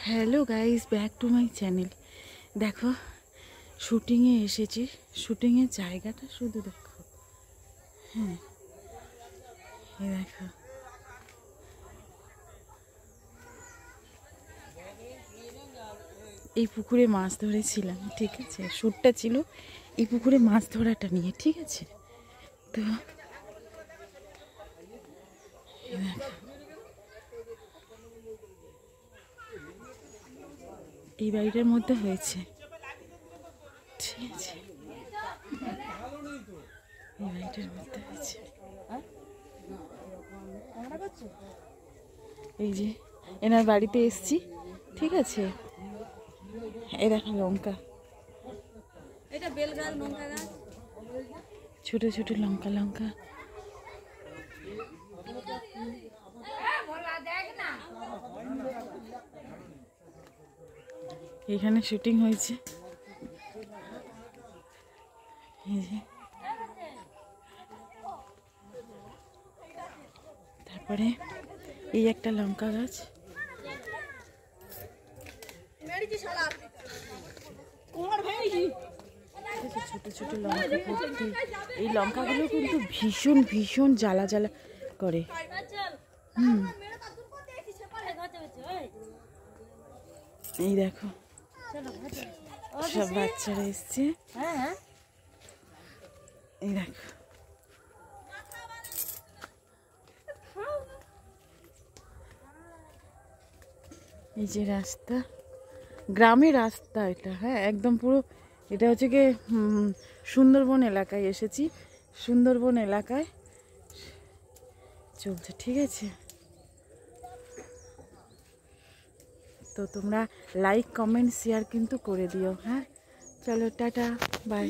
Hello guys, back to my channel. দেখো শুটিংয়ে এসেছি, শুটিংয়ের জায়গাটা শুধু দেখো। হ্যাঁ, এই দেখো, এই পুকুরে মাছ ধরেছিলাম, ঠিক আছে। শ্যুটটা ছিল এই পুকুরে মাছ ধরাটা নিয়ে, ঠিক আছে। তো এই দেখো, এই বাড়িটার মধ্যে হয়েছে, ঠিক আছে। এই বাড়িটার মধ্যে হয়েছে। এই যে এনার বাড়িতে এসছি, ঠিক আছে। এই দেখো লঙ্কা, এটা বেল গাছ, লঙ্কা গাছ, ছোট ছোট লঙ্কা লঙ্কা। এখানে শুটিং হয়েছে, এই যে। তারপরে এই একটা লঙ্কা গাছ, ছোট ছোট লঙ্কা ভর্তি। এই লঙ্কাগুলো কিন্তু ভীষণ ভীষণ জ্বালা জ্বালা করে। এই দেখো সব বাচ্চারা এসছে, এই দেখো। এই যে রাস্তা, গ্রামের রাস্তা এটা, হ্যাঁ একদম পুরো। এটা হচ্ছে কি সুন্দরবন এলাকায় এসেছি, সুন্দরবন এলাকায় চলছে, ঠিক আছে। তো তোমরা লাইক কমেন্ট শেয়ার কিন্তু করে দিও, হ্যাঁ। চলো টাটা, বাই।